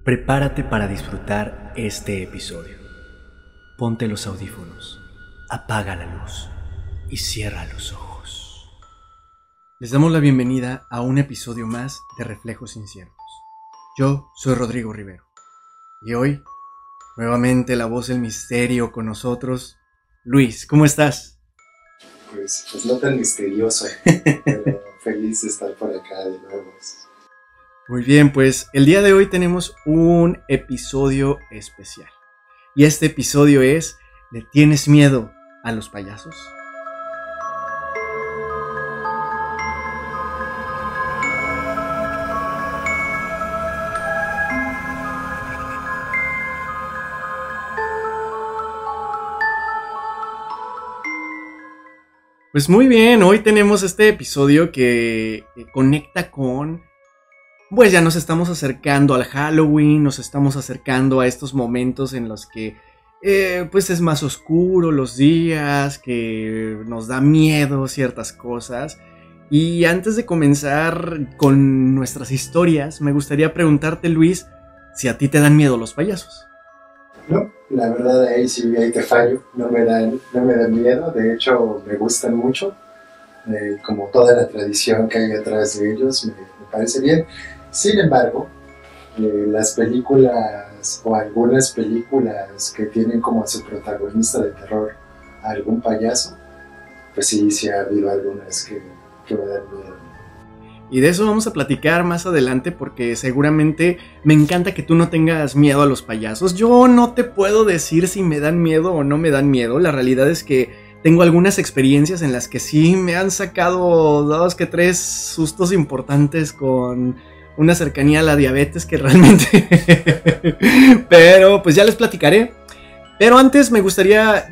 Prepárate para disfrutar este episodio. Ponte los audífonos, apaga la luz y cierra los ojos. Les damos la bienvenida a un episodio más de Reflejos Inciertos. Yo soy Rodrigo Rivero y hoy, nuevamente la voz del misterio con nosotros. Luis, ¿cómo estás? Pues no tan misterioso, pero feliz de estar por acá de nuevo. Muy bien, pues el día de hoy tenemos un episodio especial. Y este episodio es ¿Le tienes miedo a los payasos? Pues muy bien, hoy tenemos este episodio que conecta con... Pues ya nos estamos acercando al Halloween, nos estamos acercando a estos momentos en los que pues es más oscuro los días, que nos da miedo ciertas cosas. Y antes de comenzar con nuestras historias, me gustaría preguntarte, Luis, si a ti te dan miedo los payasos. No, la verdad ahí sí te fallo, no me dan miedo, de hecho me gustan mucho, como toda la tradición que hay atrás de ellos, me parece bien. Sin embargo, las películas o algunas películas que tienen como a su protagonista de terror a algún payaso, pues sí ha habido algunas que me dan miedo. Y de eso vamos a platicar más adelante porque seguramente me encanta que tú no tengas miedo a los payasos. Yo no te puedo decir si me dan miedo o no me dan miedo. La realidad es que tengo algunas experiencias en las que sí me han sacado 2 que 3 sustos importantes con una cercanía a la diabetes que realmente... Pero pues ya les platicaré. Pero antes me gustaría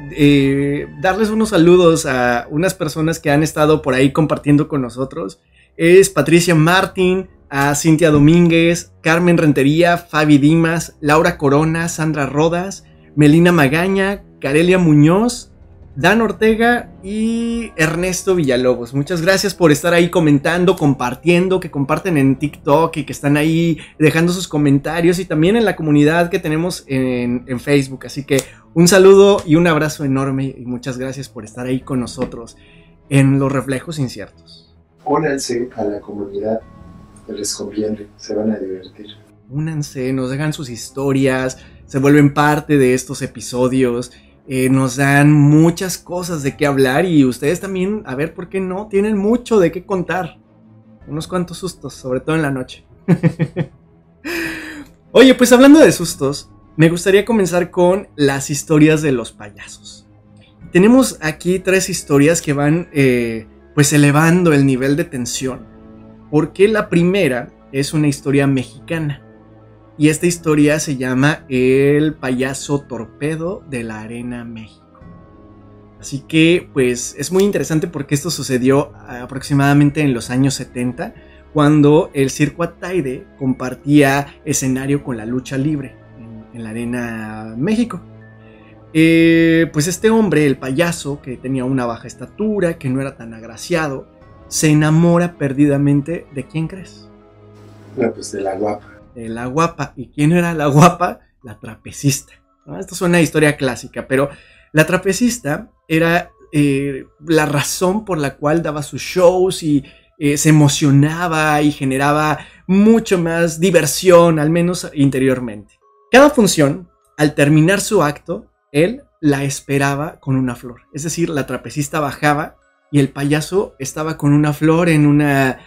darles unos saludos a unas personas que han estado por ahí compartiendo con nosotros. Es Patricia Martín, a Cintia Domínguez, Carmen Rentería, Fabi Dimas, Laura Corona, Sandra Rodas, Melina Magaña, Carelia Muñoz, Dan Ortega y Ernesto Villalobos. Muchas gracias por estar ahí comentando, compartiendo, que comparten en TikTok y que están ahí dejando sus comentarios y también en la comunidad que tenemos en Facebook. Así que un saludo y un abrazo enorme y muchas gracias por estar ahí con nosotros en Los Reflejos Inciertos. Únanse a la comunidad, les conviene, se van a divertir. Únanse, nos dejan sus historias, se vuelven parte de estos episodios. Nos dan muchas cosas de qué hablar y ustedes también, a ver, ¿por qué no? Tienen mucho de qué contar. Unos cuantos sustos, sobre todo en la noche. Oye, pues hablando de sustos, me gustaría comenzar con las historias de los payasos. Tenemos aquí 3 historias que van pues elevando el nivel de tensión. Porque la primera es una historia mexicana. Y esta historia se llama El payaso torpedo de la Arena México. Así que pues es muy interesante porque esto sucedió aproximadamente en los años 70, cuando el Circo Ataide compartía escenario con la lucha libre en la Arena México. Pues este hombre, el payaso, que tenía una baja estatura, que no era tan agraciado, se enamora perdidamente ¿de quién crees? No, pues de la guapa. De la guapa. ¿Y quién era la guapa? La trapecista, ¿no? Esto es una historia clásica, pero la trapecista era la razón por la cual daba sus shows y se emocionaba y generaba mucho más diversión, al menos interiormente. Cada función, al terminar su acto, él la esperaba con una flor. Es decir, la trapecista bajaba y el payaso estaba con una flor en una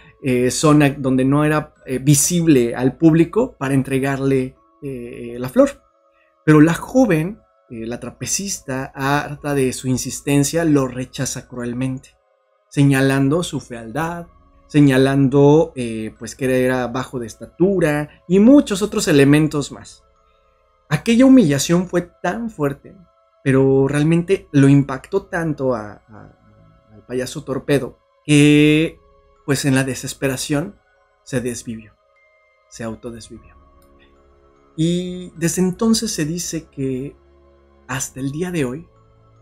zona donde no era visible al público para entregarle la flor. Pero la joven, la trapecista, harta de su insistencia, lo rechaza cruelmente, señalando su fealdad, señalando pues que era bajo de estatura y muchos otros elementos más. Aquella humillación fue tan fuerte, pero realmente lo impactó tanto al payaso torpedo que pues en la desesperación se desvivió, se autodesvivió. Y desde entonces se dice que hasta el día de hoy,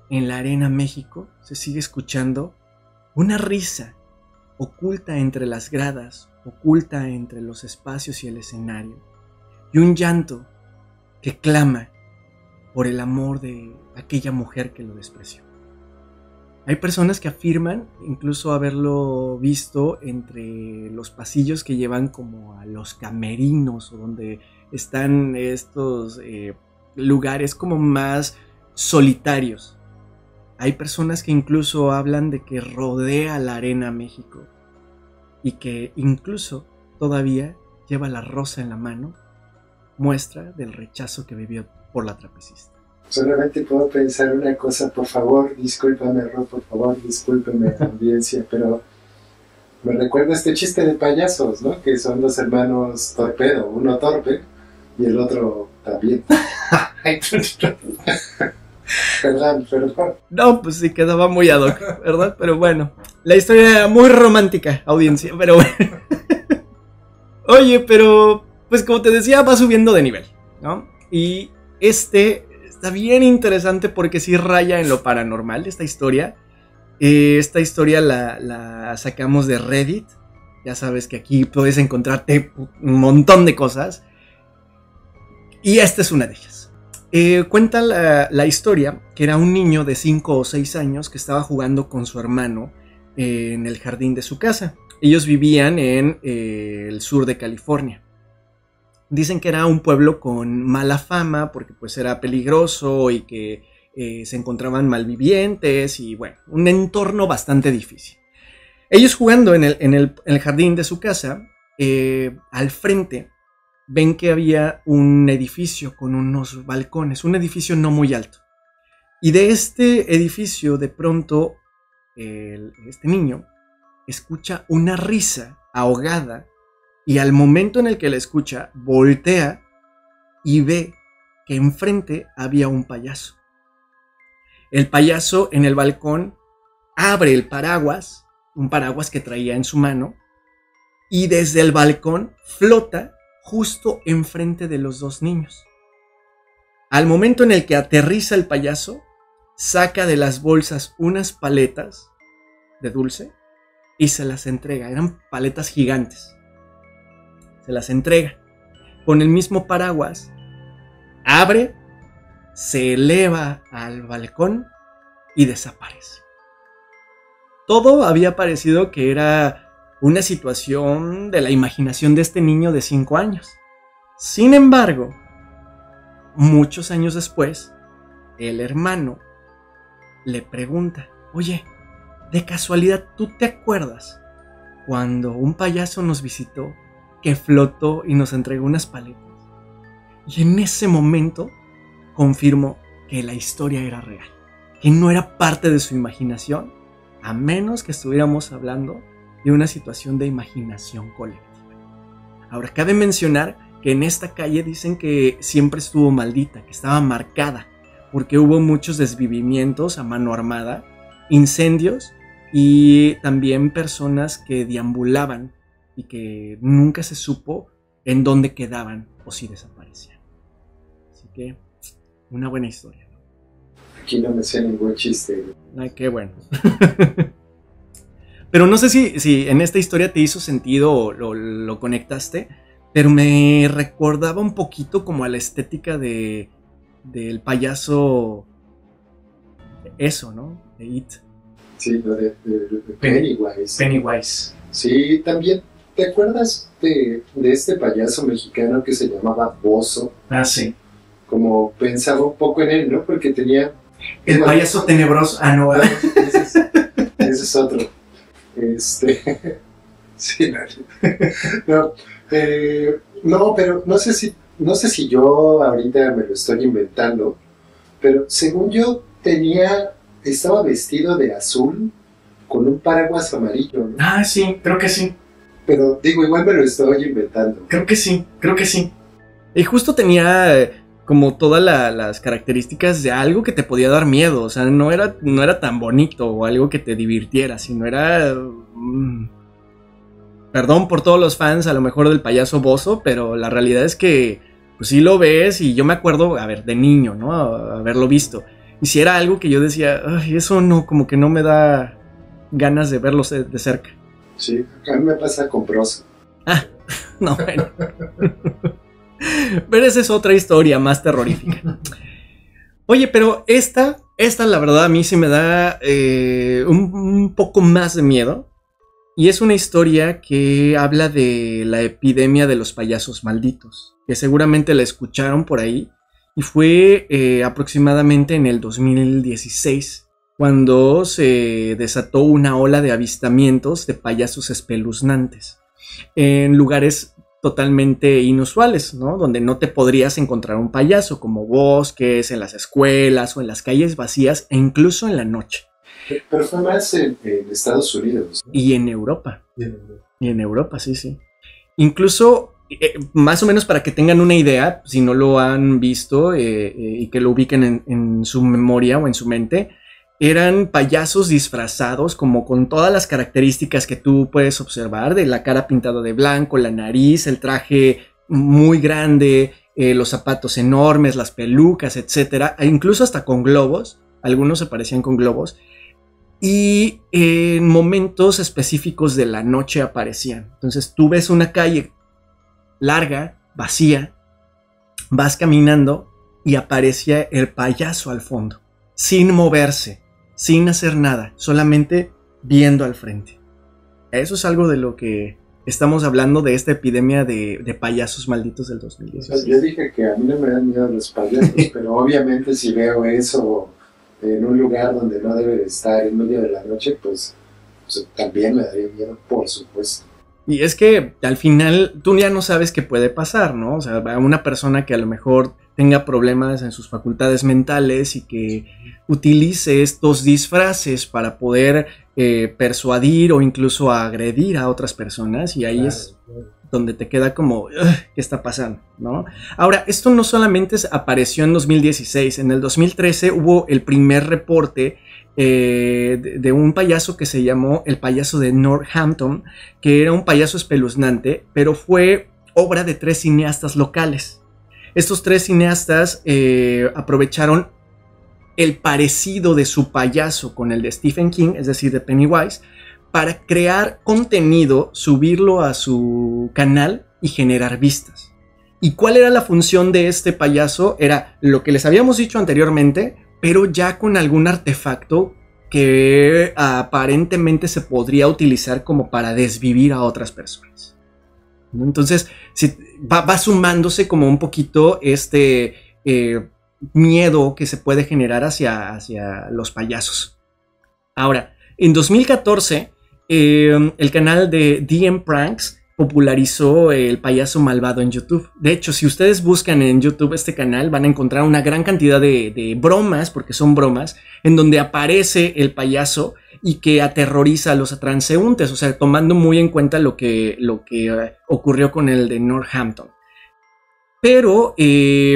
en la Arena México, se sigue escuchando una risa oculta entre las gradas, oculta entre los espacios y el escenario, y un llanto que clama por el amor de aquella mujer que lo despreció. Hay personas que afirman incluso haberlo visto entre los pasillos que llevan como a los camerinos, o donde están estos lugares como más solitarios. Hay personas que incluso hablan de que rodea la arena México y que incluso todavía lleva la rosa en la mano, muestra del rechazo que vivió por la trapecista. Solamente puedo pensar una cosa, por favor, discúlpame, Ro, por favor, discúlpeme, audiencia, pero me recuerda este chiste de payasos, ¿no? Que son los hermanos Torpedo, uno torpe y el otro también. Perdón. No, pues sí, quedaba muy ad hoc, ¿verdad? Pero bueno, la historia era muy romántica, audiencia, pero bueno. Oye, pero, pues como te decía, va subiendo de nivel, ¿no? Y está bien interesante porque sí raya en lo paranormal esta historia. Esta historia la sacamos de Reddit. Ya sabes que aquí puedes encontrarte un montón de cosas. Y esta es una de ellas. Cuenta la historia que era un niño de 5 o 6 años que estaba jugando con su hermano en el jardín de su casa. Ellos vivían en el sur de California. Dicen que era un pueblo con mala fama porque pues era peligroso y que se encontraban malvivientes y bueno, un entorno bastante difícil. Ellos jugando en el jardín de su casa, al frente ven que había un edificio con unos balcones, un edificio no muy alto. Y de este edificio de pronto este niño escucha una risa ahogada. Y al momento en el que la escucha, voltea y ve que enfrente había un payaso. El payaso en el balcón abre el paraguas, un paraguas que traía en su mano, y desde el balcón flota justo enfrente de los dos niños. Al momento en el que aterriza el payaso, saca de las bolsas unas paletas de dulce y se las entrega. Eran paletas gigantes. Se las entrega. Con el mismo paraguas, abre, se eleva al balcón y desaparece. Todo había parecido que era una situación de la imaginación de este niño de 5 años. Sin embargo, muchos años después, el hermano le pregunta: oye, de casualidad, ¿tú te acuerdas cuando un payaso nos visitó, que flotó y nos entregó unas paletas? Y en ese momento confirmó que la historia era real, que no era parte de su imaginación, a menos que estuviéramos hablando de una situación de imaginación colectiva. Ahora, cabe mencionar que en esta calle dicen que siempre estuvo maldita, que estaba marcada, porque hubo muchos desvivimientos a mano armada, incendios y también personas que deambulaban y que nunca se supo en dónde quedaban o si desaparecían. Así que, una buena historia, ¿no? Aquí no me sé ningún chiste. Ay, qué bueno. Pero no sé si en esta historia te hizo sentido o lo conectaste, pero me recordaba un poquito como a la estética del payaso, eso, ¿no? De It. Sí, lo de Pennywise. Pennywise. Sí, también. ¿Te acuerdas de este payaso mexicano que se llamaba Bozo? Ah, sí. Como pensaba un poco en él, ¿no? Porque tenía... El payaso tenebroso. Ah, no. Ese es otro. Sí, no. No, pero no sé si yo ahorita me lo estoy inventando, pero según yo estaba vestido de azul con un paraguas amarillo, ¿no? Ah, sí, creo que sí. Pero digo, igual me lo estoy inventando. Creo que sí. Y justo tenía como todas las características de algo que te podía dar miedo. O sea, no era tan bonito o algo que te divirtiera, sino era... Perdón por todos los fans a lo mejor del payaso Bozo, pero la realidad es que pues sí lo ves y yo me acuerdo, a ver, de niño, ¿no? Haberlo visto. Y si era algo que yo decía, ay, eso no, como que no me da ganas de verlo de cerca. Sí, a mí me pasa con Broso. Ah, no, bueno. Pero esa es otra historia más terrorífica. Oye, pero esta la verdad a mí sí me da un poco más de miedo. Y es una historia que habla de la epidemia de los payasos malditos, que seguramente la escucharon por ahí. Y fue aproximadamente en el 2016, cuando se desató una ola de avistamientos de payasos espeluznantes en lugares totalmente inusuales, ¿no? Donde no te podrías encontrar un payaso, como bosques, en las escuelas o en las calles vacías, e incluso en la noche. Pero fue más en Estados Unidos, ¿no? Y en Europa. Bien, bien. Y en Europa, sí, sí. Incluso, más o menos para que tengan una idea, si no lo han visto y que lo ubiquen en su memoria o en su mente, eran payasos disfrazados como con todas las características que tú puedes observar, de la cara pintada de blanco, la nariz, el traje muy grande, los zapatos enormes, las pelucas, etcétera, e incluso hasta con globos. Algunos se parecían con globos. Y en momentos específicos de la noche aparecían. Entonces tú ves una calle larga, vacía, vas caminando y aparecía el payaso al fondo, sin moverse, sin hacer nada, solamente viendo al frente. Eso es algo de lo que estamos hablando, de esta epidemia de payasos malditos del 2016. Yo dije que a mí no me dan miedo los payasos, pero obviamente si veo eso en un lugar donde no debe de estar en medio de la noche, pues también me daría miedo, por supuesto. Y es que al final tú ya no sabes qué puede pasar, ¿no? O sea, a una persona que a lo mejor tenga problemas en sus facultades mentales y que utilice estos disfraces para poder persuadir o incluso agredir a otras personas, y ahí claro, es donde te queda como, ¿qué está pasando?, ¿no? Ahora, esto no solamente apareció en 2016, en el 2013 hubo el primer reporte de un payaso que se llamó el payaso de Northampton, que era un payaso espeluznante, pero fue obra de 3 cineastas locales. Estos 3 cineastas aprovecharon el parecido de su payaso con el de Stephen King, es decir, de Pennywise, para crear contenido, subirlo a su canal y generar vistas. ¿Y cuál era la función de este payaso? Era lo que les habíamos dicho anteriormente, pero ya con algún artefacto que aparentemente se podría utilizar como para desvivir a otras personas. Entonces va sumándose como un poquito este miedo que se puede generar hacia los payasos. Ahora, en 2014, el canal de DM Pranks popularizó el payaso malvado en YouTube. De hecho, si ustedes buscan en YouTube este canal, van a encontrar una gran cantidad de bromas, porque son bromas, en donde aparece el payaso y que aterroriza a los transeúntes, o sea, tomando muy en cuenta lo que ocurrió con el de Northampton. Pero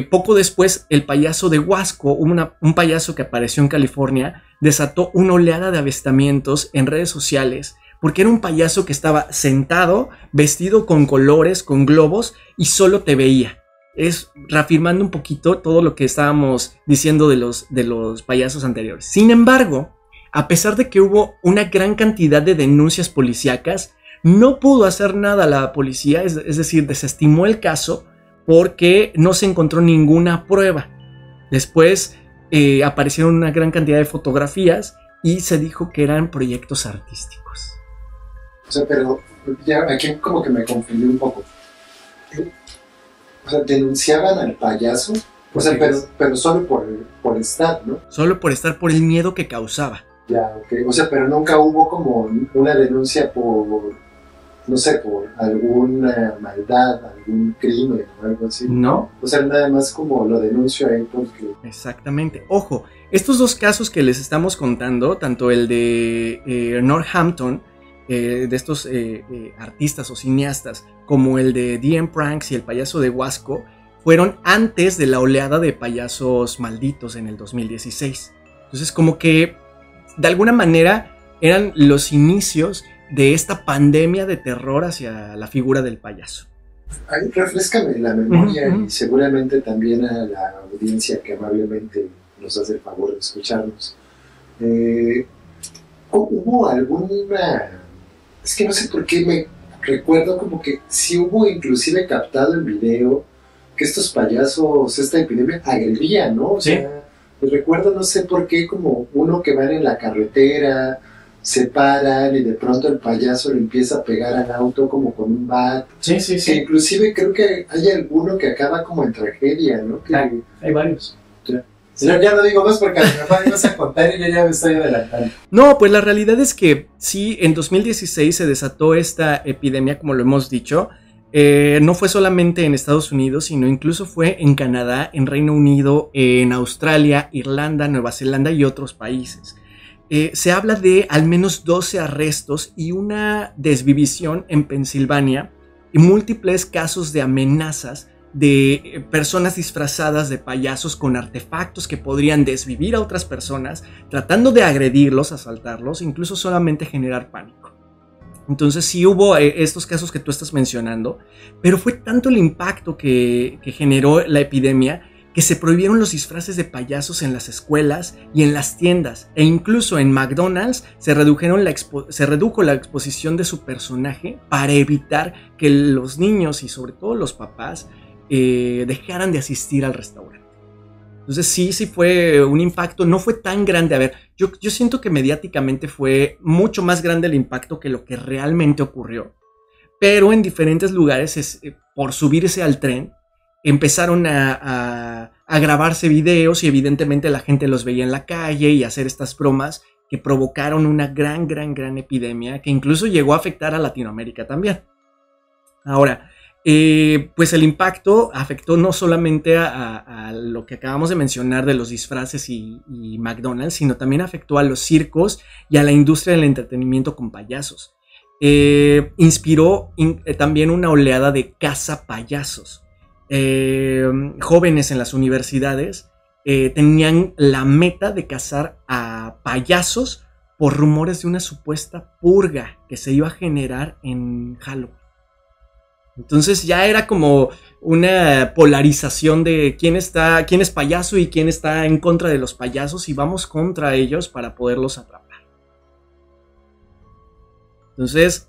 poco después, el payaso de Wasco, un payaso que apareció en California, desató una oleada de avistamientos en redes sociales, porque era un payaso que estaba sentado, vestido con colores, con globos, y solo te veía. Es reafirmando un poquito todo lo que estábamos diciendo de los payasos anteriores. Sin embargo, a pesar de que hubo una gran cantidad de denuncias policíacas, no pudo hacer nada la policía, es decir, desestimó el caso porque no se encontró ninguna prueba. Después aparecieron una gran cantidad de fotografías y se dijo que eran proyectos artísticos. O sea, pero ya aquí como que me confundí un poco. O sea, denunciaban al payaso, o sea, pero solo por estar, ¿no? Solo por estar, por el miedo que causaba. Ya, ok. O sea, pero nunca hubo como una denuncia por, no sé, por alguna maldad, algún crimen o algo así. No. O sea, nada más como lo denuncio ahí porque... Exactamente. Ojo, estos dos casos que les estamos contando, tanto el de Northampton, de estos artistas o cineastas, como el de DM Pranks y el payaso de Wasco, fueron antes de la oleada de payasos malditos en el 2016. Entonces, como que de alguna manera eran los inicios de esta pandemia de terror hacia la figura del payaso. Ay, refréscame la memoria y seguramente también a la audiencia que amablemente nos hace el favor de escucharnos. ¿Hubo alguna...? Es que no sé por qué me recuerdo como que sí hubo inclusive captado en video que estos payasos, esta epidemia agredía, ¿no? O sea, recuerdo, no sé por qué, como uno que va en la carretera, se paran y de pronto el payaso le empieza a pegar al auto como con un bat. Sí, sí, sí. Que inclusive creo que hay alguno que acaba como en tragedia, ¿no? Que, hay varios. Señor, ya no digo más porque a mi papá me vas a contar y yo ya me estoy adelantando. No, pues la realidad es que sí, en 2016 se desató esta epidemia, como lo hemos dicho. No fue solamente en Estados Unidos, sino incluso fue en Canadá, en Reino Unido, en Australia, Irlanda, Nueva Zelanda y otros países. Se habla de al menos 12 arrestos y una desvivisión en Pensilvania y múltiples casos de amenazas de personas disfrazadas de payasos con artefactos que podrían desvivir a otras personas, tratando de agredirlos, asaltarlos, incluso solamente generar pánico. Entonces sí hubo estos casos que tú estás mencionando, pero fue tanto el impacto que generó la epidemia que se prohibieron los disfraces de payasos en las escuelas y en las tiendas, e incluso en McDonald's se redujo la exposición de su personaje para evitar que los niños y sobre todo los papás dejaran de asistir al restaurante. Entonces sí fue un impacto, no fue tan grande. A ver, yo siento que mediáticamente fue mucho más grande el impacto que lo que realmente ocurrió, pero en diferentes lugares, por subirse al tren, empezaron a grabarse videos y evidentemente la gente los veía en la calle y hacer estas bromas que provocaron una gran epidemia que incluso llegó a afectar a Latinoamérica también. Ahora, pues el impacto afectó no solamente a lo que acabamos de mencionar de los disfraces y McDonald's, sino también afectó a los circos y a la industria del entretenimiento con payasos. Inspiró también una oleada de cazapayasos. Jóvenes en las universidades tenían la meta de cazar a payasos por rumores de una supuesta purga que se iba a generar en Halloween. Entonces ya era como una polarización de quién es payaso y quién está en contra de los payasos, y vamos contra ellos para poderlos atrapar. Entonces,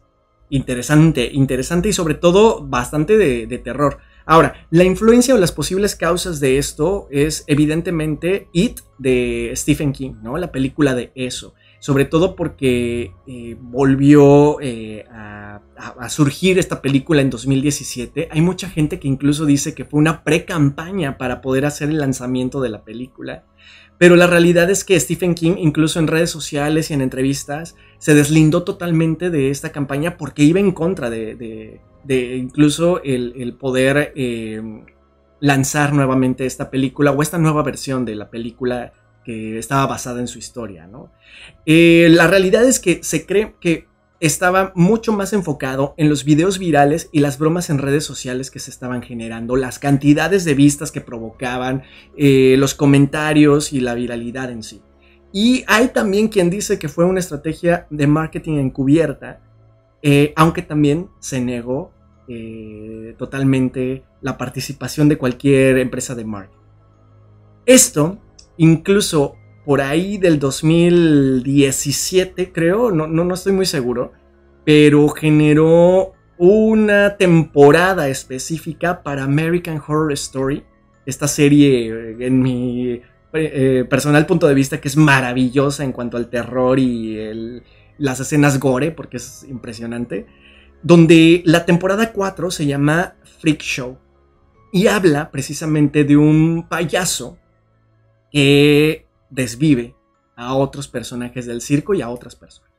interesante y sobre todo bastante de terror. Ahora, la influencia o las posibles causas de esto es evidentemente It de Stephen King, ¿no? La película de eso. Sobre todo porque volvió a surgir esta película en 2017. Hay mucha gente que incluso dice que fue una pre-campaña para poder hacer el lanzamiento de la película. Pero la realidad es que Stephen King, incluso en redes sociales y en entrevistas, se deslindó totalmente de esta campaña porque iba en contra de incluso el poder lanzar nuevamente esta película o esta nueva versión de la película que estaba basada en su historia, ¿no? La realidad es que se cree que estaba mucho más enfocado en los videos virales y las bromas en redes sociales que se estaban generando, las cantidades de vistas que provocaban, los comentarios y la viralidad en sí. Y hay también quien dice que fue una estrategia de marketing encubierta, aunque también se negó totalmente la participación de cualquier empresa de marketing. Esto, incluso por ahí del 2017, creo, no estoy muy seguro, pero generó una temporada específica para American Horror Story, esta serie en mi personal punto de vista que es maravillosa en cuanto al terror y las escenas gore, porque es impresionante, donde la temporada 4 se llama Freak Show y habla precisamente de un payaso que desvive a otros personajes del circo y a otras personas.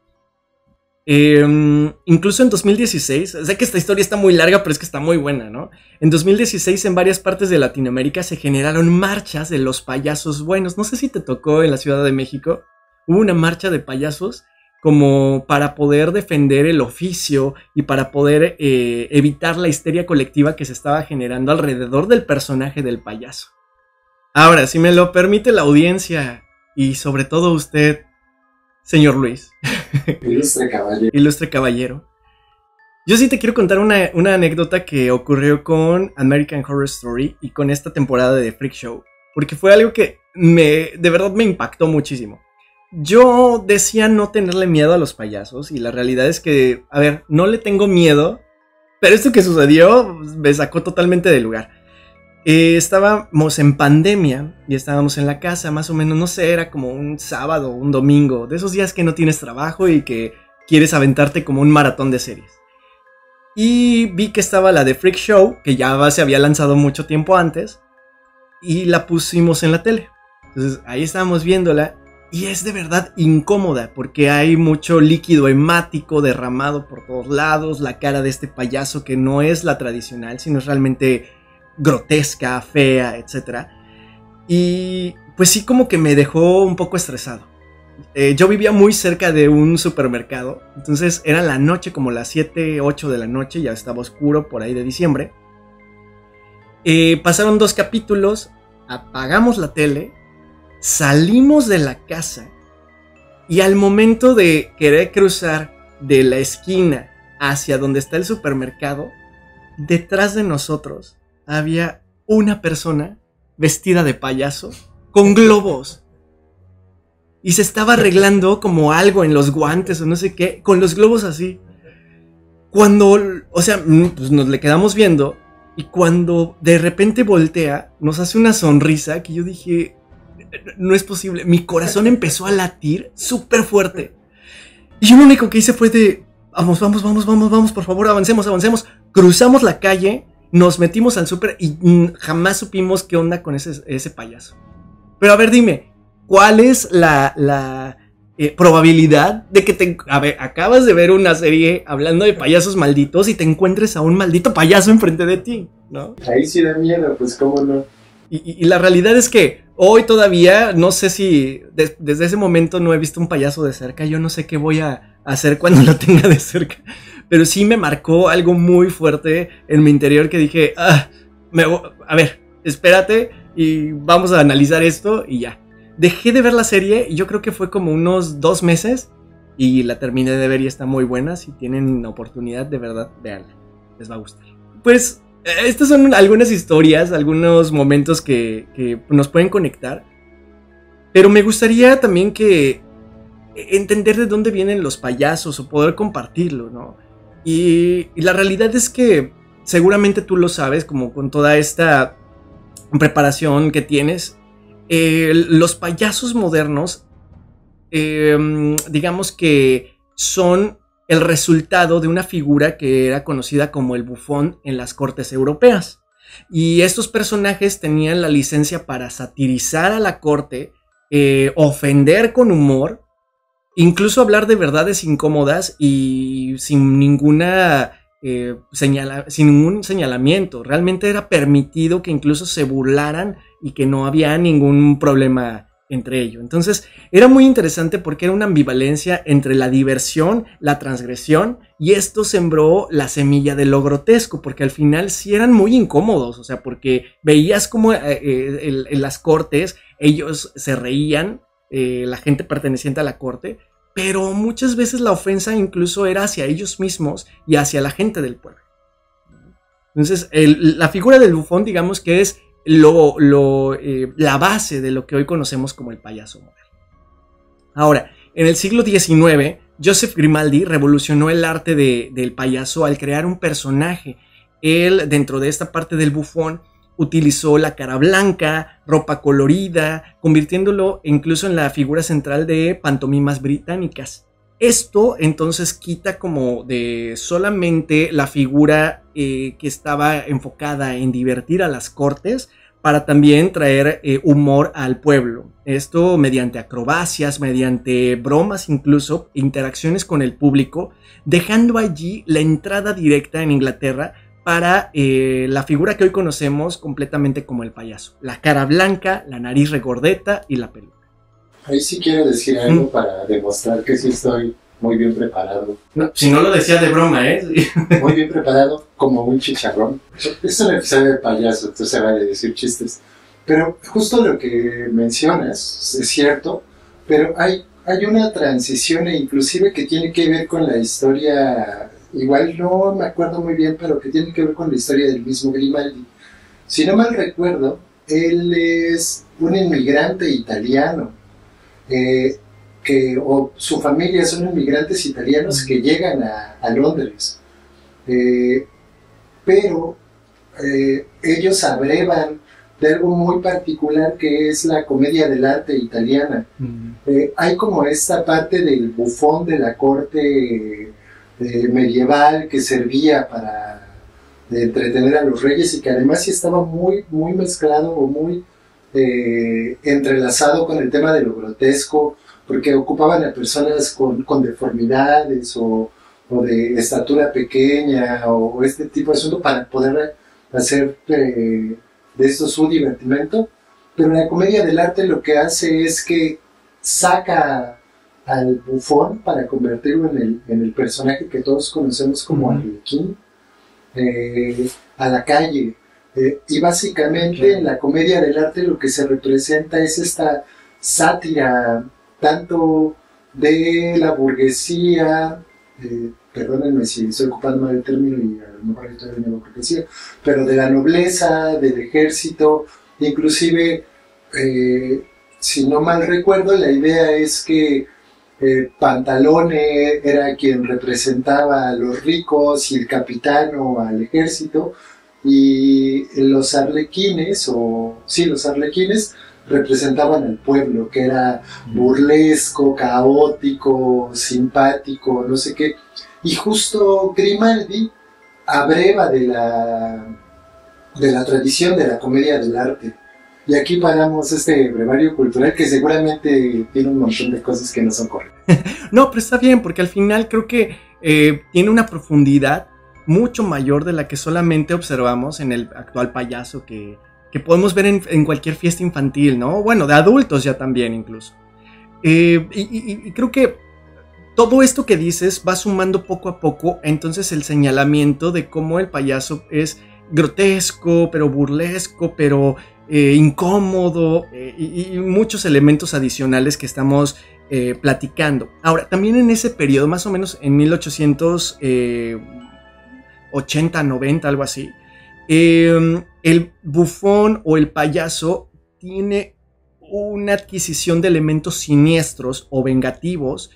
Incluso en 2016, sé que esta historia está muy larga, pero es que está muy buena, ¿no? En 2016 en varias partes de Latinoamérica se generaron marchas de los payasos buenos. No sé si te tocó en la Ciudad de México. Hubo una marcha de payasos como para poder defender el oficio y para poder evitar la histeria colectiva que se estaba generando alrededor del personaje del payaso. Ahora, si me lo permite la audiencia y sobre todo usted, señor Luis. Ilustre caballero. Yo sí te quiero contar una anécdota que ocurrió con American Horror Story y con esta temporada de Freak Show, porque fue algo que de verdad me impactó muchísimo. Yo decía no tenerle miedo a los payasos y la realidad es que, a ver, no le tengo miedo, pero esto que sucedió me sacó totalmente del lugar. Estábamos en pandemia y estábamos en la casa, más o menos, no sé, era como un sábado, un domingo, de esos días que no tienes trabajo y que quieres aventarte como un maratón de series. Y vi que estaba la de Freak Show, que ya se había lanzado mucho tiempo antes, y la pusimos en la tele. Entonces ahí estábamos viéndola y es de verdad incómoda porque hay mucho líquido hemático derramado por todos lados, la cara de este payaso que no es la tradicional, sino es realmente grotesca, fea, etc. Y pues sí, como que me dejó un poco estresado. Yo vivía muy cerca de un supermercado, entonces era la noche, como las 7, 8 de la noche, ya estaba oscuro por ahí de diciembre. Pasaron 2 capítulos, apagamos la tele, salimos de la casa y al momento de querer cruzar de la esquina hacia donde está el supermercado, detrás de nosotros había una persona vestida de payaso con globos. Y se estaba arreglando como algo en los guantes o no sé qué, con los globos así. Cuando, o sea, pues nos le quedamos viendo y cuando de repente voltea, nos hace una sonrisa que yo dije, no es posible. Mi corazón empezó a latir súper fuerte. Y yo lo único que hice fue de, vamos, por favor, avancemos. Cruzamos la calle, nos metimos al súper y jamás supimos qué onda con ese payaso. Pero a ver, dime, ¿cuál es la probabilidad de que acabas de ver una serie hablando de payasos malditos y te encuentres a un maldito payaso enfrente de ti, ¿no? Ahí sí da miedo, pues cómo no. Y la realidad es que hoy todavía, no sé si desde ese momento no he visto un payaso de cerca. Yo no sé qué voy a hacer cuando lo tenga de cerca. Pero sí me marcó algo muy fuerte en mi interior que dije, a ver, espérate y vamos a analizar esto y ya. Dejé de ver la serie y yo creo que fue como unos 2 meses y la terminé de ver y está muy buena. Si tienen oportunidad, de verdad, véanla. Les va a gustar. Pues estas son algunas historias, algunos momentos que nos pueden conectar. Pero me gustaría también que entender de dónde vienen los payasos o poder compartirlo, ¿no? Y la realidad es que seguramente tú lo sabes, como con toda esta preparación que tienes. Los payasos modernos, digamos que son el resultado de una figura que era conocida como el bufón en las cortes europeas. Y estos personajes tenían la licencia para satirizar a la corte, ofender con humor, incluso hablar de verdades incómodas y sin ninguna sin ningún señalamiento. Realmente era permitido que incluso se burlaran y que no había ningún problema entre ellos. Entonces era muy interesante porque era una ambivalencia entre la diversión, la transgresión, y esto sembró la semilla de lo grotesco, porque al final sí eran muy incómodos, o sea, porque veías como en las cortes ellos se reían, la gente perteneciente a la corte, pero muchas veces la ofensa incluso era hacia ellos mismos y hacia la gente del pueblo. Entonces la figura del bufón, digamos que es la base de lo que hoy conocemos como el payaso moderno. Ahora, en el siglo XIX, Joseph Grimaldi revolucionó el arte del payaso al crear un personaje. Él, dentro de esta parte del bufón, utilizó la cara blanca, ropa colorida, convirtiéndolo incluso en la figura central de pantomimas británicas. Esto entonces quita como de solamente la figura que estaba enfocada en divertir a las cortes, para también traer humor al pueblo. Esto mediante acrobacias, mediante bromas, incluso interacciones con el público, dejando allí la entrada directa en Inglaterra para la figura que hoy conocemos completamente como el payaso. La cara blanca, la nariz regordeta y la peluca. Ahí sí quiero decir algo para demostrar que sí estoy muy bien preparado. No, si no lo decía de broma, ¿eh? Muy bien preparado, como un chicharrón. Es un episodio de payaso, entonces se vale decir chistes. Pero justo lo que mencionas es cierto, pero hay una transición e inclusive que tiene que ver con la historia, igual no me acuerdo muy bien, pero que tiene que ver con la historia del mismo Grimaldi. Si no mal recuerdo, él es un inmigrante italiano, o su familia son inmigrantes italianos que llegan a Londres, pero ellos abrevan de algo muy particular que es la comedia dell'arte italiana. Hay como esta parte del bufón de la corte medieval que servía para entretener a los reyes y que además sí estaba muy, muy mezclado o muy entrelazado con el tema de lo grotesco, porque ocupaban a personas con deformidades o de estatura pequeña o este tipo de asunto para poder hacer de esto su divertimento. Pero la comedia dell'arte lo que hace es que saca al bufón para convertirlo en el personaje que todos conocemos como Arlequín, a la calle. Y básicamente en la comedia dell'arte lo que se representa es esta sátira tanto de la burguesía, perdónenme si estoy ocupando mal el término y a lo mejor estoy en la burguesía, pero de la nobleza, del ejército, inclusive, si no mal recuerdo, la idea es que Pantalone era quien representaba a los ricos y el capitano al ejército, y los arlequines, los arlequines representaban al pueblo, que era burlesco, caótico, simpático, no sé qué. Y justo Grimaldi abreva de la tradición de la comedia dell'arte. Y aquí paramos este brevario cultural que seguramente tiene un montón de cosas que no son correctas. No, pero está bien, porque al final creo que tiene una profundidad mucho mayor de la que solamente observamos en el actual payaso que podemos ver en cualquier fiesta infantil, ¿no? Bueno, de adultos ya también incluso. Y creo que todo esto que dices va sumando poco a poco entonces el señalamiento de cómo el payaso es grotesco, pero burlesco, pero incómodo, y muchos elementos adicionales que estamos platicando. Ahora, también en ese periodo, más o menos en 1880, 90, algo así, el bufón o el payaso tiene una adquisición de elementos siniestros o vengativos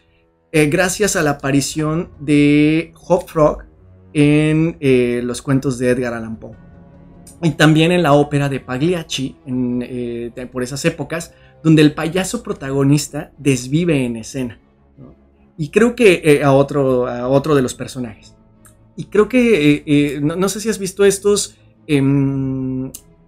gracias a la aparición de Hop Frog en los cuentos de Edgar Allan Poe y también en la ópera de Pagliacci por esas épocas, donde el payaso protagonista desvive en escena, ¿no? Y creo que a otro de los personajes. Y creo que, no sé si has visto estos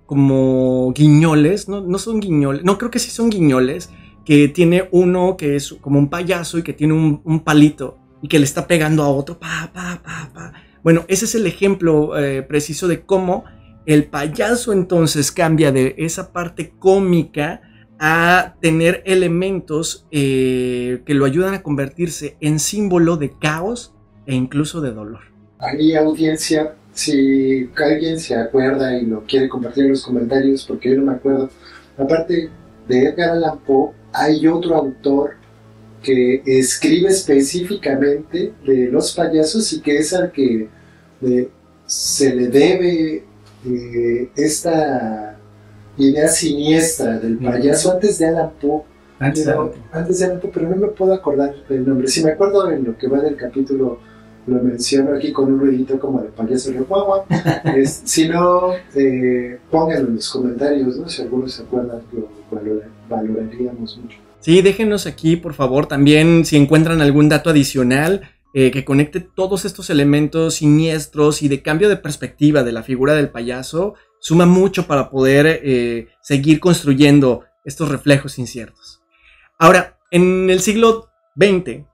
como guiñoles, no son guiñoles, no, creo que sí son guiñoles, que tiene uno que es como un payaso y que tiene un palito y que le está pegando a otro, pa. Bueno, ese es el ejemplo preciso de cómo el payaso entonces cambia de esa parte cómica a tener elementos que lo ayudan a convertirse en símbolo de caos e incluso de dolor. Ahí, audiencia, si alguien se acuerda y lo quiere compartir en los comentarios, porque yo no me acuerdo, aparte de Edgar Allan Poe, hay otro autor que escribe específicamente de los payasos y que es al que se le debe esta idea siniestra del payaso antes de Allan Poe. Antes de Allan Poe, pero no me puedo acordar del nombre. Si me acuerdo en lo que va del capítulo, lo menciono aquí con un ruidito como de payaso de guagua. Si no, pónganlo en los comentarios, ¿no? Si algunos se acuerdan, lo valoraríamos mucho. Sí, déjenos aquí, por favor, también si encuentran algún dato adicional que conecte todos estos elementos siniestros y de cambio de perspectiva de la figura del payaso, suma mucho para poder seguir construyendo estos reflejos inciertos. Ahora, en el siglo XX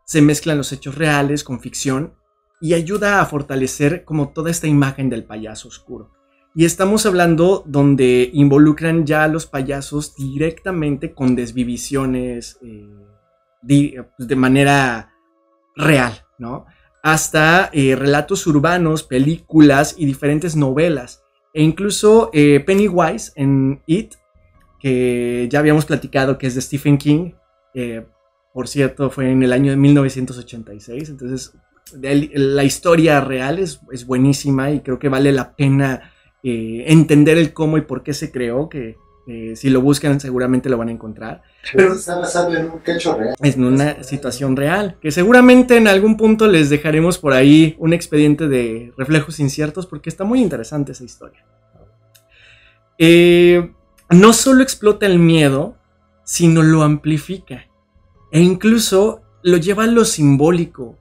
se mezclan los hechos reales con ficción y ayuda a fortalecer como toda esta imagen del payaso oscuro. Y estamos hablando donde involucran ya a los payasos directamente con desvivisiones de manera real, ¿no? Hasta relatos urbanos, películas y diferentes novelas. E incluso Pennywise en It, que ya habíamos platicado que es de Stephen King, por cierto, fue en el año de 1986, entonces la historia real es buenísima y creo que vale la pena entender el cómo y por qué se creó, que Si lo buscan seguramente lo van a encontrar. Pero está basado en un hecho real. Es en una situación real, que seguramente en algún punto les dejaremos por ahí un expediente de reflejos inciertos porque está muy interesante esa historia. No solo explota el miedo, sino lo amplifica. E incluso lo lleva a lo simbólico,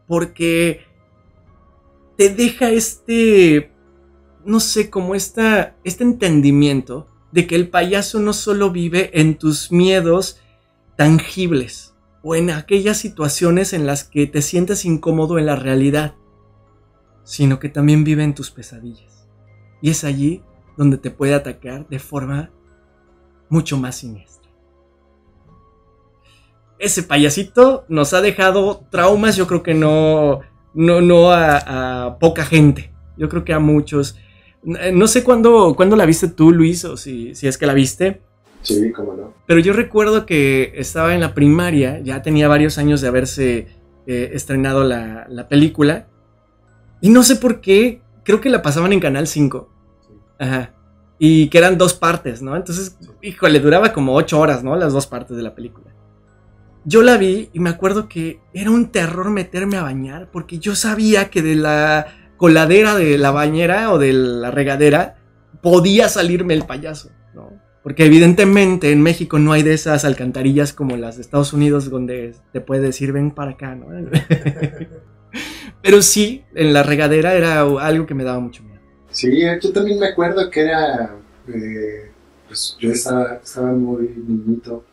porque te deja no sé, como este entendimiento de que el payaso no solo vive en tus miedos tangibles o en aquellas situaciones en las que te sientes incómodo en la realidad, sino que también vive en tus pesadillas. Y es allí donde te puede atacar de forma mucho más siniestra. Ese payasito nos ha dejado traumas, yo creo que no a poca gente. Yo creo que a muchos. No sé cuándo la viste tú, Luis, o si es que la viste. Sí, cómo no. Pero yo recuerdo que estaba en la primaria, ya tenía varios años de haberse estrenado la película. Y no sé por qué, creo que la pasaban en Canal 5. Sí. Ajá. Y que eran 2 partes, ¿no? Entonces, híjole, duraba como 8 horas, ¿no? Las 2 partes de la película. Yo la vi y me acuerdo que era un terror meterme a bañar porque yo sabía que de la coladera de la bañera o de la regadera podía salirme el payaso, ¿no? Porque evidentemente en México no hay de esas alcantarillas como las de Estados Unidos donde te puede decir ven para acá, ¿no? Pero sí, en la regadera era algo que me daba mucho miedo. Sí, yo también me acuerdo que era, pues yo estaba muy niñito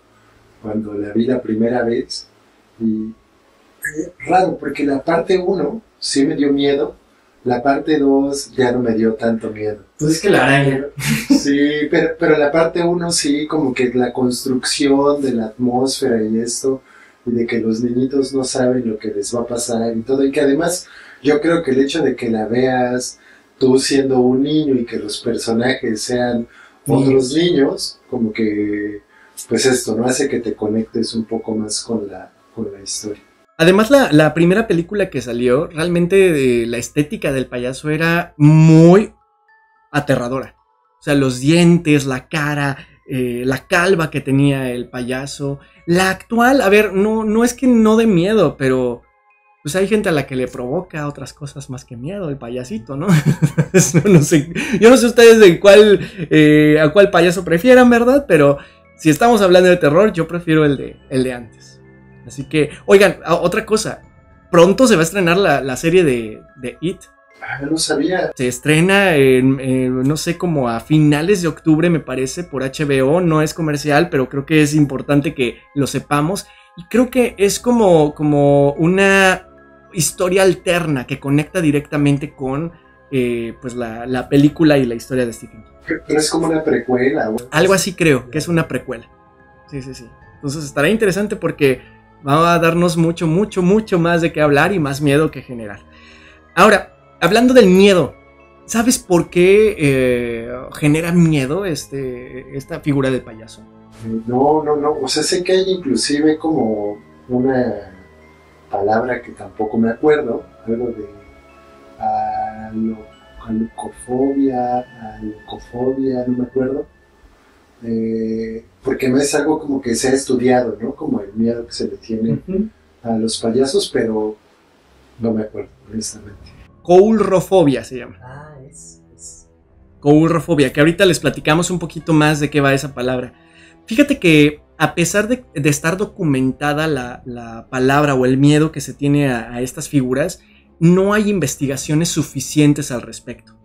cuando la vi la primera vez y raro porque la parte 1 sí me dio miedo, la parte 2 ya no me dio tanto miedo. Pues es que la araña. Sí, pero la parte 1 sí, como que la construcción de la atmósfera y esto, y de que los niñitos no saben lo que les va a pasar y todo, y que además yo creo que el hecho de que la veas tú siendo un niño y que los personajes sean otros niños, como que pues esto no hace que te conectes un poco más con la historia. Además, la primera película que salió, realmente la estética del payaso era muy aterradora. O sea, los dientes, la cara, la calva que tenía el payaso. La actual, a ver, no es que no dé miedo, pero pues hay gente a la que le provoca otras cosas más que miedo, el payasito, ¿no? No sé, yo no sé ustedes a cuál payaso prefieran, ¿verdad? Pero si estamos hablando de terror, yo prefiero el de antes. Así que, oigan, otra cosa. Pronto se va a estrenar la serie de It. Ah, no sabía. Se estrena no sé, como a finales de octubre, me parece, por HBO. No es comercial, pero creo que es importante que lo sepamos. Y creo que es como una historia alterna que conecta directamente con pues la película y la historia de Stephen King. Pero es como una precuela. Algo así creo, que es una precuela. Sí. Entonces estará interesante porque va a darnos mucho más de qué hablar y más miedo que generar. Ahora, hablando del miedo, ¿sabes por qué genera miedo esta figura del payaso? No. O sea, sé que hay inclusive como una palabra que tampoco me acuerdo, algo de alocofobia, no me acuerdo. Porque no es algo como que se ha estudiado, ¿no? Como el miedo que se le tiene a los payasos, pero no me acuerdo, honestamente. Coulrofobia se llama. Ah, Coulrofobia, que ahorita les platicamos un poquito más de qué va esa palabra. Fíjate que a pesar de estar documentada la palabra o el miedo que se tiene a estas figuras, no hay investigaciones suficientes al respecto.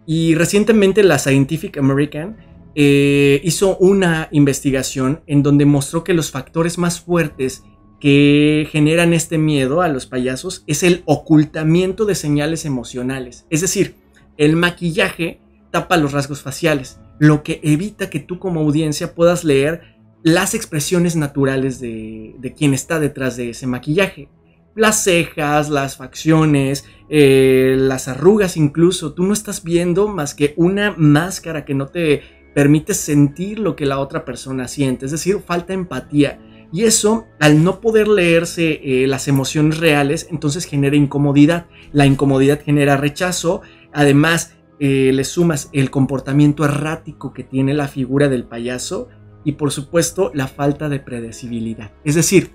Y recientemente la Scientific American hizo una investigación en donde mostró que los factores más fuertes que generan este miedo a los payasos es el ocultamiento de señales emocionales. Es decir, el maquillaje tapa los rasgos faciales, lo que evita que tú como audiencia puedas leer las expresiones naturales de quien está detrás de ese maquillaje. Las cejas, las facciones, las arrugas incluso. Tú no estás viendo más que una máscara que no te permite sentir lo que la otra persona siente. Es decir, falta empatía. Y eso, al no poder leerse las emociones reales, entonces genera incomodidad. La incomodidad genera rechazo. Además, le sumas el comportamiento errático que tiene la figura del payaso y por supuesto la falta de predecibilidad. Es decir,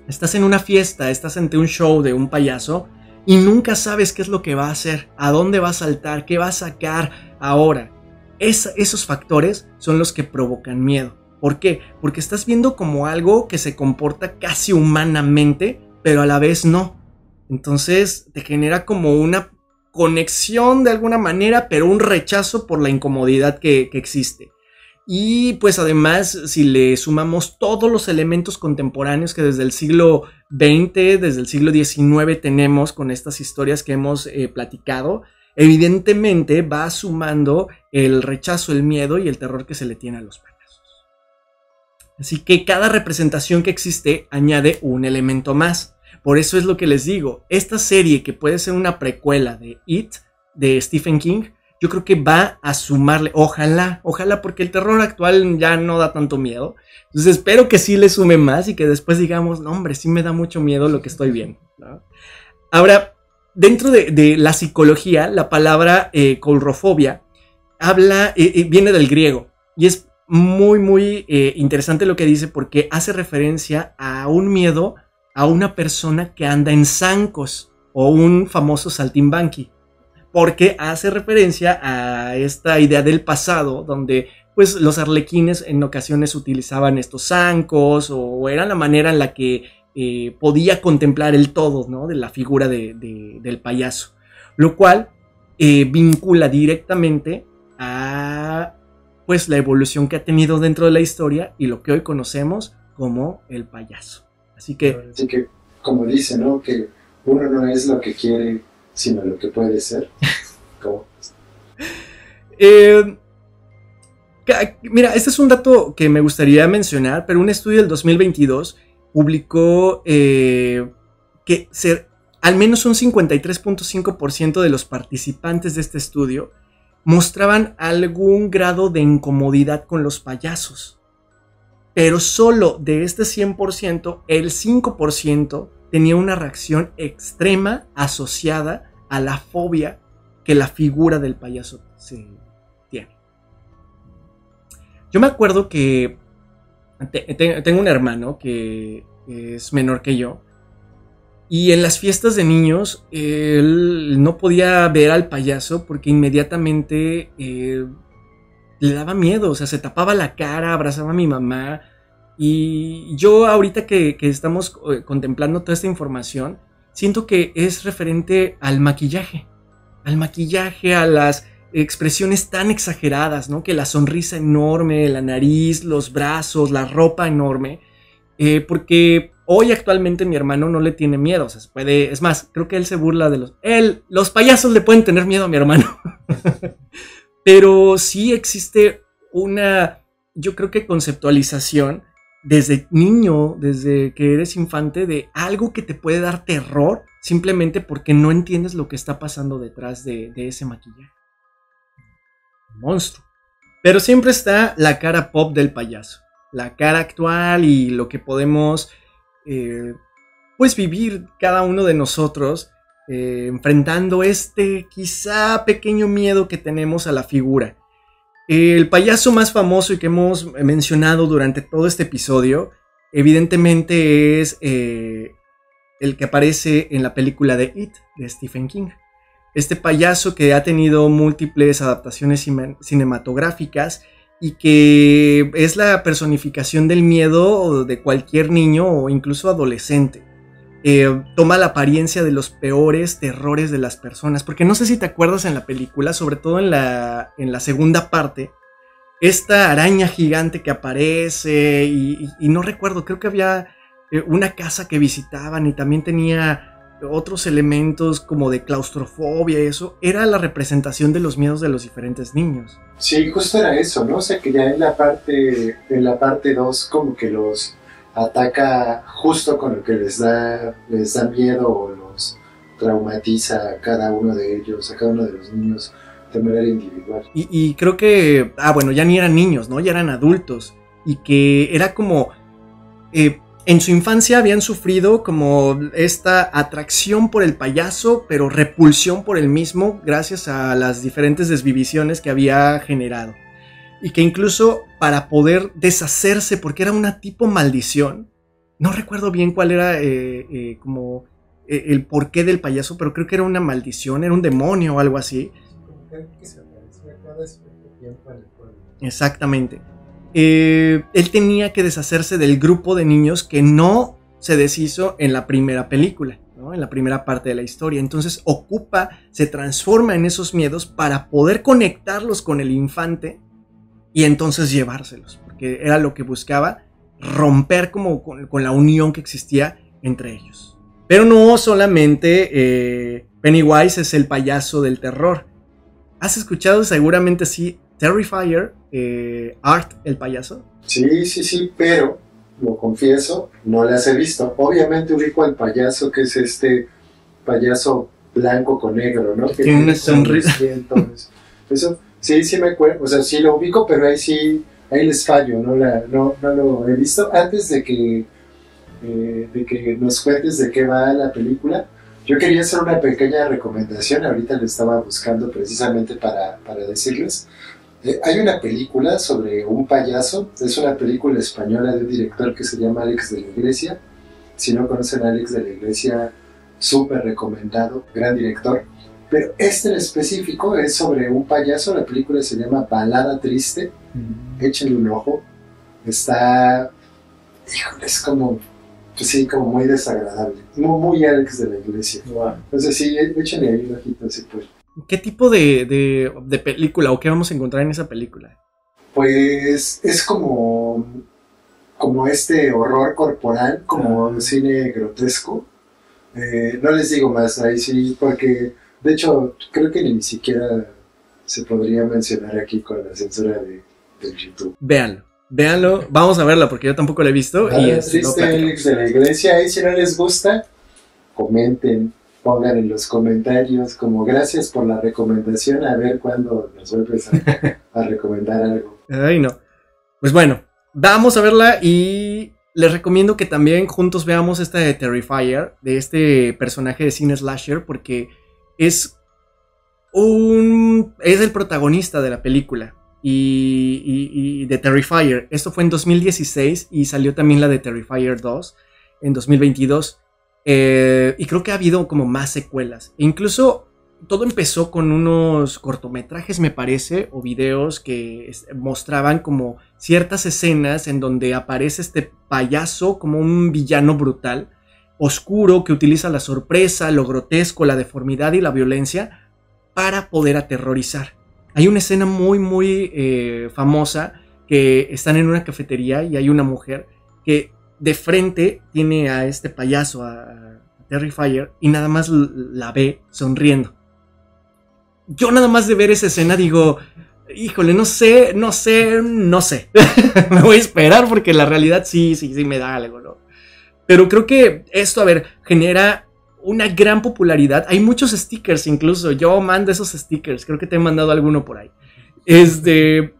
estás en una fiesta, estás ante un show de un payaso y nunca sabes qué es lo que va a hacer, a dónde va a saltar, qué va a sacar ahora. Esos factores son los que provocan miedo. ¿Por qué? Porque estás viendo como algo que se comporta casi humanamente, pero a la vez no. Entonces te genera como una conexión de alguna manera, pero un rechazo por la incomodidad que existe. Y pues además, si le sumamos todos los elementos contemporáneos que desde el siglo XX, desde el siglo XIX tenemos con estas historias que hemos platicado, evidentemente va sumando el rechazo, el miedo y el terror que se le tiene a los payasos. Así que cada representación que existe añade un elemento más. Por eso es lo que les digo, esta serie que puede ser una precuela de It, de Stephen King, yo creo que va a sumarle, ojalá, porque el terror actual ya no da tanto miedo. Entonces espero que sí le sume más y que después digamos, no hombre, sí me da mucho miedo lo que estoy viendo, ¿no? Ahora, dentro de la psicología, la palabra coulrofobia viene del griego y es muy interesante lo que dice porque hace referencia a un miedo a una persona que anda en zancos o un famoso saltimbanqui. Porque hace referencia a esta idea del pasado donde pues los arlequines en ocasiones utilizaban estos zancos o era la manera en la que podía contemplar el todo, ¿no? De la figura del payaso, lo cual vincula directamente a pues la evolución que ha tenido dentro de la historia y lo que hoy conocemos como el payaso. Así que, como dice, ¿no? Que uno no es lo que quiere, sino lo que puede ser. ¿Cómo? Mira, este es un dato que me gustaría mencionar, pero un estudio del 2022 publicó que al menos un 53.5% de los participantes de este estudio mostraban algún grado de incomodidad con los payasos. Pero solo de este 100%, el 5% tenía una reacción extrema asociada a la fobia que la figura del payaso tiene. Yo me acuerdo que tengo un hermano que es menor que yo y en las fiestas de niños él no podía ver al payaso porque inmediatamente le daba miedo, o sea, se tapaba la cara, abrazaba a mi mamá. Y yo ahorita que estamos contemplando toda esta información, siento que es referente al maquillaje, a las expresiones tan exageradas, ¿no? Que la sonrisa enorme, la nariz, los brazos, la ropa enorme, porque hoy actualmente mi hermano no le tiene miedo, o sea, es más, creo que él se burla de los payasos le pueden tener miedo a mi hermano. Pero sí existe yo creo que conceptualización desde niño, desde que eres infante, de algo que te puede dar terror simplemente porque no entiendes lo que está pasando detrás de ese maquillaje. Monstruo. Pero siempre está la cara pop del payaso, la cara actual y lo que podemos pues vivir cada uno de nosotros enfrentando este quizá pequeño miedo que tenemos a la figura. El payaso más famoso y que hemos mencionado durante todo este episodio, evidentemente es el que aparece en la película de It, de Stephen King. Este payaso que ha tenido múltiples adaptaciones cinematográficas y que es la personificación del miedo de cualquier niño o incluso adolescente. Toma la apariencia de los peores terrores de las personas, porque no sé si te acuerdas en la película, sobre todo en la segunda parte, esta araña gigante que aparece y no recuerdo, creo que había una casa que visitaban y también tenía otros elementos como de claustrofobia y eso, era la representación de los miedos de los diferentes niños. Sí, justo era eso, ¿no? O sea que ya en la parte 2 como que los ataca justo con lo que les da miedo o los traumatiza a cada uno de ellos, a cada uno de los niños de manera individual. Y creo que, bueno, ya ni eran niños, ¿no? Ya eran adultos y que era como en su infancia habían sufrido como esta atracción por el payaso, pero repulsión por el mismo gracias a las diferentes desvivisiones que había generado. Y que incluso para poder deshacerse, porque era una tipo maldición, no recuerdo bien cuál era como el porqué del payaso, pero creo que era una maldición, era un demonio o algo así. Exactamente. Él tenía que deshacerse del grupo de niños que no se deshizo en la primera película, ¿no? En la primera parte de la historia. Entonces se transforma en esos miedos para poder conectarlos con el infante y entonces llevárselos, porque era lo que buscaba, romper como con la unión que existía entre ellos. Pero no solamente Pennywise es el payaso del terror. ¿Has escuchado seguramente sí Terrifier, Art el payaso? Sí, pero lo confieso, no las he visto. Obviamente ubico al payaso, que es este payaso blanco con negro, ¿no? Que tiene una sonrisa. Eso, sí me acuerdo, o sea, sí lo ubico, pero ahí les fallo, no lo he visto. Antes de que nos cuentes de qué va la película, yo quería hacer una pequeña recomendación. Ahorita lo estaba buscando precisamente para decirles. Hay una película sobre un payaso, es una película española de un director que se llama Alex de la Iglesia. Si no conocen a Alex de la Iglesia, súper recomendado, gran director. Pero este en específico es sobre un payaso. La película se llama Balada Triste. Échenle un ojo. Está, híjole, es como, pues sí, como muy desagradable, muy Alex de la Iglesia. Wow. Entonces sí, échenle ahí un ojito si pueden. ¿Qué tipo de película o qué vamos a encontrar en esa película? Pues es como este horror corporal, como cine grotesco. No les digo más ahí sí, porque de hecho creo que ni siquiera se podría mencionar aquí con la censura de YouTube. Véanlo, vamos a verla porque yo tampoco la he visto. Y triste Alex de la Iglesia. Ahí si no les gusta, comenten, pongan en los comentarios como gracias por la recomendación, a ver cuándo nos vuelves a recomendar algo. Ay, no. Pues bueno, vamos a verla y les recomiendo que también juntos veamos esta de Terrifier, de este personaje de cine slasher, porque es el protagonista de la película y de Terrifier. Esto fue en 2016 y salió también la de Terrifier 2 en 2022. Y creo que ha habido como más secuelas. E incluso todo empezó con unos cortometrajes, me parece, o videos que mostraban como ciertas escenas en donde aparece este payaso como un villano brutal, oscuro, que utiliza la sorpresa, lo grotesco, la deformidad y la violencia para poder aterrorizar. Hay una escena muy famosa que están en una cafetería y hay una mujer que de frente tiene a este payaso, a Terrifier, y nada más la ve sonriendo. Yo nada más de ver esa escena digo, híjole, no sé. Me voy a esperar porque la realidad sí me da algo, ¿no? Pero creo que esto, genera una gran popularidad. Hay muchos stickers incluso. Yo mando esos stickers. Creo que te he mandado alguno por ahí.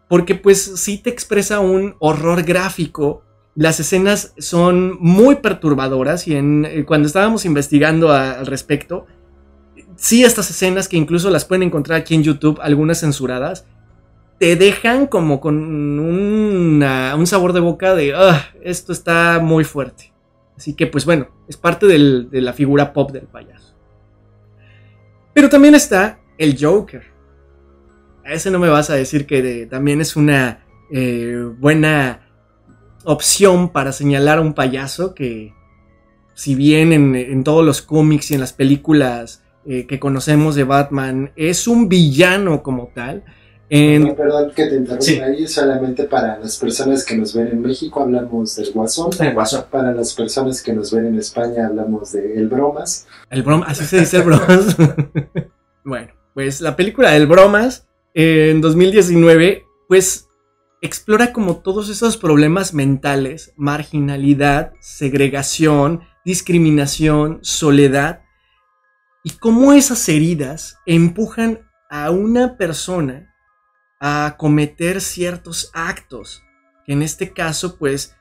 Porque pues sí te expresa un horror gráfico. Las escenas son muy perturbadoras y cuando estábamos investigando al respecto, sí, estas escenas que incluso las pueden encontrar aquí en YouTube, algunas censuradas, te dejan como con un sabor de boca de esto está muy fuerte. Así que pues bueno, es parte de la figura pop del payaso. Pero también está el Joker. A ese no me vas a decir que también es una buena opción para señalar a un payaso que, si bien en todos los cómics y en las películas que conocemos de Batman es un villano como tal. Perdón que te interrumpa, sí. Ahí solamente para las personas que nos ven en México hablamos del Guasón. El Guasón. Para las personas que nos ven en España hablamos de El Bromas. El Bromas, así se dice El Bromas. Bueno, pues la película del Bromas en 2019 pues explora como todos esos problemas mentales, marginalidad, segregación, discriminación, soledad, y cómo esas heridas empujan a una persona a cometer ciertos actos, que en este caso pues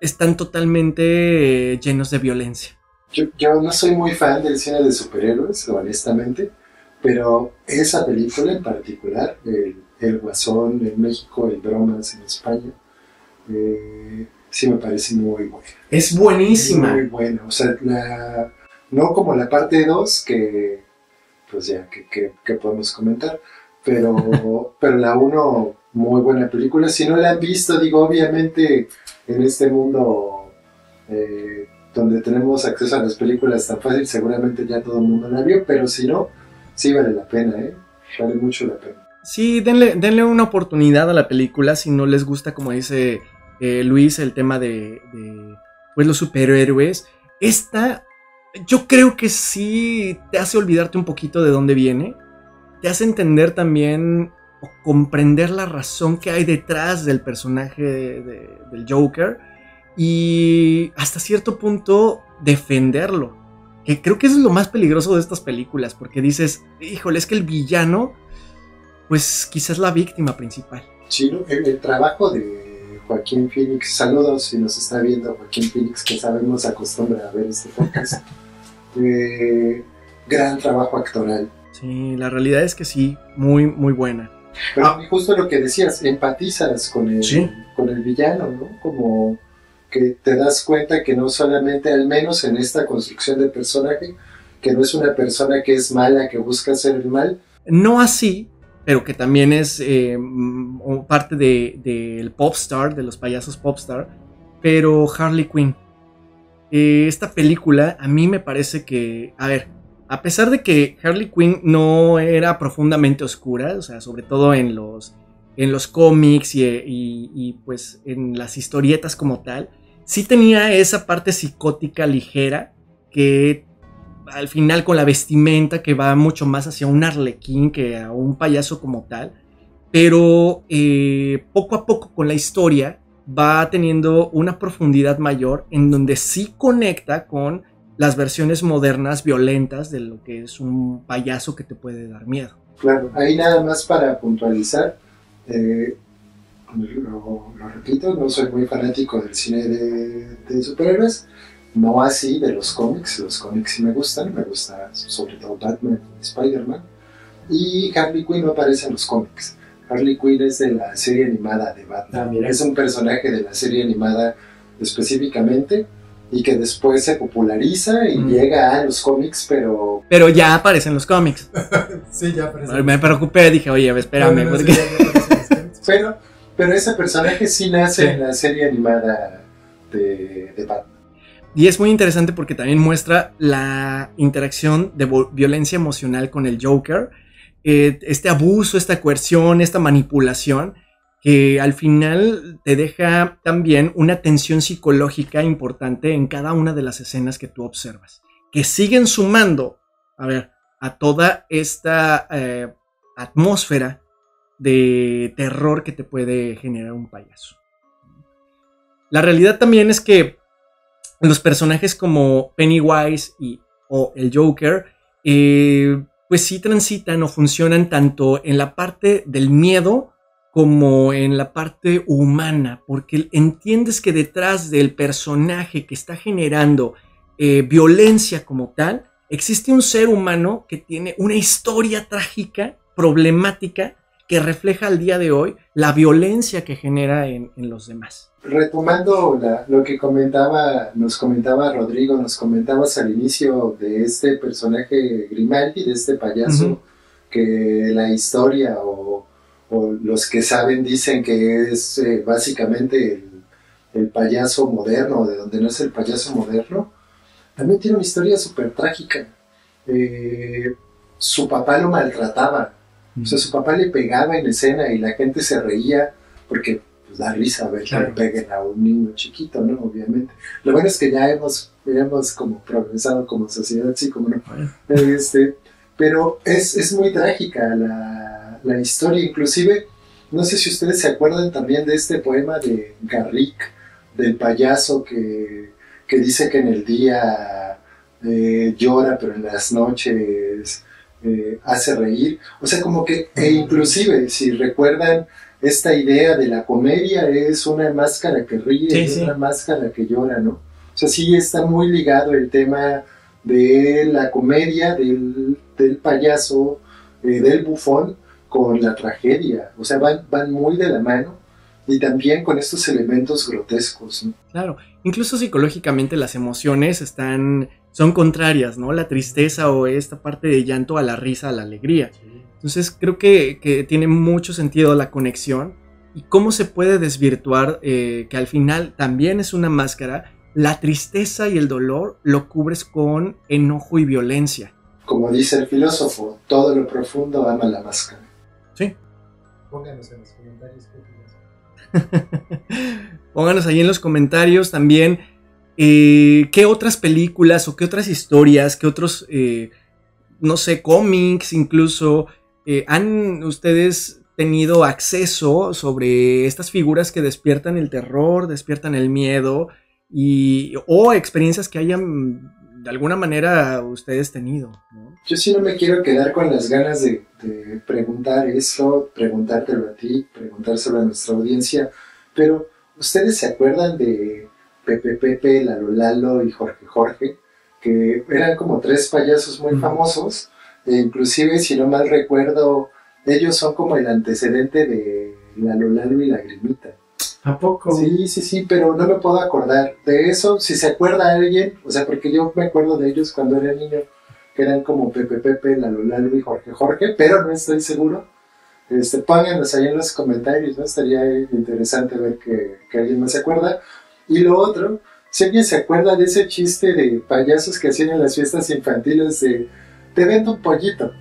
están totalmente llenos de violencia. Yo no soy muy fan del cine de superhéroes, honestamente, pero esa película en particular, el Guasón en México, el Bromas en España, sí me parece muy buena. Es buenísima. Muy buena, o sea, no como la parte 2, que pues ya, que podemos comentar, pero la 1, muy buena película. Si no la han visto, digo, obviamente en este mundo donde tenemos acceso a las películas tan fácil, seguramente ya todo el mundo la vio, pero si no, sí vale la pena, vale mucho la pena. Sí, denle una oportunidad a la película si no les gusta, como dice Luis, el tema de pues los superhéroes. Yo creo que sí te hace olvidarte un poquito de dónde viene, te hace entender también o comprender la razón que hay detrás del personaje del Joker y hasta cierto punto defenderlo, que creo que eso es lo más peligroso de estas películas, porque dices, híjole, es que el villano pues quizás la víctima principal. Sí, el trabajo de Joaquín Phoenix, saludos si nos está viendo Joaquín Phoenix, que sabemos acostumbra a ver este podcast. Gran trabajo actoral. Sí, la realidad es que sí, muy, muy buena. Pero justo lo que decías, empatizas con el villano, ¿no? Como que te das cuenta que no solamente, al menos en esta construcción de personaje, que no es una persona que es mala, que busca hacer el mal. No así, pero que también es parte del popstar, de los payasos popstar, pero Harley Quinn. Esta película a mí me parece que, a pesar de que Harley Quinn no era profundamente oscura, o sea, sobre todo en los cómics y pues en las historietas como tal, sí tenía esa parte psicótica ligera que al final con la vestimenta que va mucho más hacia un arlequín que a un payaso como tal, pero poco a poco con la historia va teniendo una profundidad mayor en donde sí conecta con las versiones modernas violentas de lo que es un payaso que te puede dar miedo. Claro, ahí nada más para puntualizar, lo repito, no soy muy fanático del cine de superhéroes, no así de los cómics sí me gusta sobre todo Batman y Spider-Man, y Harley Quinn no aparece en los cómics. Harley Quinn es de la serie animada de Batman, es un personaje de la serie animada específicamente, y que después se populariza y llega a los cómics, pero ya aparece en los cómics. Sí, ya aparece. Me preocupé, dije, oye, espérame. No, porque... pero ese personaje sí nace en la serie animada de Batman. Y es muy interesante porque también muestra la interacción de violencia emocional con el Joker, este abuso, esta coerción, esta manipulación, que al final te deja también una tensión psicológica importante en cada una de las escenas que tú observas, que siguen sumando, a toda esta atmósfera de terror que te puede generar un payaso. La realidad también es que los personajes como Pennywise o el Joker, pues sí transitan o funcionan tanto en la parte del miedo como en la parte humana, porque entiendes que detrás del personaje que está generando violencia como tal, existe un ser humano que tiene una historia trágica, problemática, que refleja al día de hoy la violencia que genera en los demás. Retomando lo que nos comentaba Rodrigo, nos comentabas al inicio de este personaje Grimaldi, de este payaso, que la historia o los que saben dicen que es básicamente el payaso moderno, de donde no es el payaso moderno, también tiene una historia súper trágica. Su papá lo maltrataba, o sea, su papá le pegaba en escena y la gente se reía porque pues, da risa ver que le peguen a un niño chiquito, ¿no? Obviamente. Lo bueno es que ya hemos como progresado como sociedad, sí, como no. Pero es muy trágica la historia, inclusive, no sé si ustedes se acuerdan también de este poema de Garrick, del payaso que dice que en el día llora, pero en las noches hace reír. O sea, como que, inclusive, si recuerdan esta idea de la comedia es una máscara que ríe, Sí, es sí. una máscara que llora, ¿no? O sea, sí está muy ligado el tema de la comedia, del payaso, del bufón, con la tragedia. O sea, van muy de la mano y también con estos elementos grotescos, ¿no? Claro, incluso psicológicamente las emociones son contrarias, ¿no? La tristeza o esta parte de llanto a la risa, a la alegría. Entonces creo que tiene mucho sentido la conexión y cómo se puede desvirtuar, que al final también es una máscara. La tristeza y el dolor lo cubres con enojo y violencia. Como dice el filósofo, todo lo profundo ama la máscara. Sí. Pónganos en los comentarios qué opinas. Pónganos ahí en los comentarios también qué otras películas o qué otras historias, qué otros, no sé, cómics incluso, han ustedes tenido acceso sobre estas figuras que despiertan el terror, despiertan el miedo o experiencias que hayan de alguna manera ustedes tenido, ¿no? Yo sí no me quiero quedar con las ganas de preguntar eso, preguntártelo a ti, preguntárselo a nuestra audiencia, pero ¿ustedes se acuerdan de Pepe Pepe, Lalo Lalo y Jorge Jorge? Que eran como 3 payasos muy famosos, e inclusive si no mal recuerdo, ellos son como el antecedente de Lalo Lalo y Lagrimita. ¿A poco? Sí, pero no me puedo acordar de eso. Si se acuerda alguien, o sea, porque yo me acuerdo de ellos cuando era niño, que eran como Pepe Pepe, Lalo Lalo y Jorge Jorge, pero no estoy seguro. Pónganlos ahí en los comentarios, ¿no? Estaría interesante ver que alguien más se acuerda. Y lo otro, si alguien se acuerda de ese chiste de payasos que hacían en las fiestas infantiles de te vendo un pollito,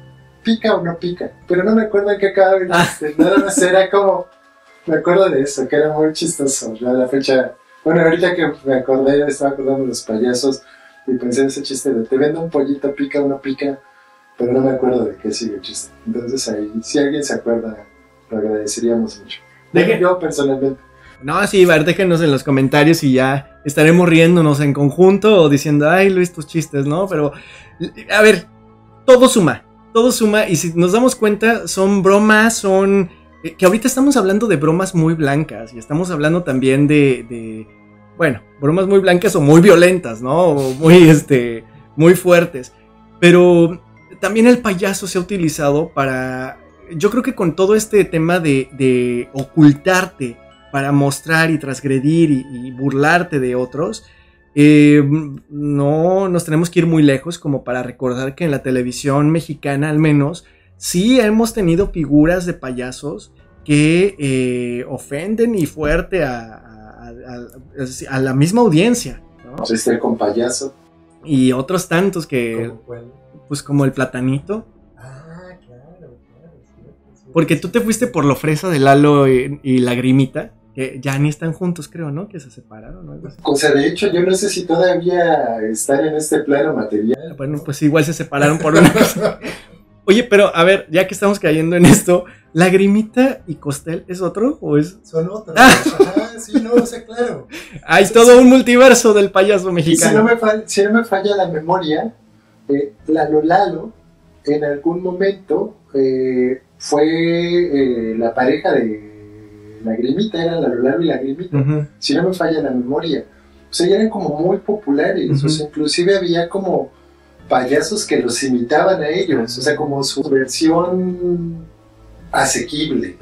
pica o no pica, pero no me acuerdo en qué acababa el chiste, nada más era como... Me acuerdo de eso, que era muy chistoso. Ya la fecha. Bueno, ahorita que me acordé, estaba acordando de los payasos y pensé en ese chiste de te vendo un pollito, pica o no pica, pero no me acuerdo de qué sigue el chiste. Entonces ahí, si alguien se acuerda, lo agradeceríamos mucho. Yo personalmente. No, sí, Bar, déjenos en los comentarios y ya estaremos riéndonos en conjunto o diciendo, ay, Luis, tus chistes, ¿no? Pero, a ver, todo suma y si nos damos cuenta, son bromas, que ahorita estamos hablando de bromas muy blancas y estamos hablando también bueno, bromas muy blancas o muy violentas, ¿no? O muy fuertes. Pero también el payaso se ha utilizado yo creo que con todo este tema de ocultarte para mostrar y transgredir y burlarte de otros, no nos tenemos que ir muy lejos como para recordar que en la televisión mexicana al menos sí hemos tenido figuras de payasos que ofenden y fuerte a la misma audiencia, ¿no? Pues con payaso. Y otros tantos que... ¿Cómo cuál? Pues como el platanito. Ah, claro. Sí. Porque tú te fuiste por lo fresa de Lalo y Lagrimita, que ya ni están juntos, creo, ¿no? Que se separaron o algo así. O sea, de hecho, yo no sé si todavía están en este plano material. Bueno, pues igual se separaron por una cosa. Oye, pero a ver, ya que estamos cayendo en esto, ¿Lagrimita y Costel es otro o es...? Son otros. Ajá, sí, no, o sea, claro. Hay todo un multiverso del payaso mexicano. Y si no me falla la memoria, Lalo Lalo en algún momento fue la pareja de Lagrimita, eran Lalo Lalo y Lagrimita. Uh-huh. Si no me falla la memoria. O sea, eran como muy populares. Uh-huh. O sea, inclusive había como payasos que los imitaban a ellos. O sea, como su versión asequible,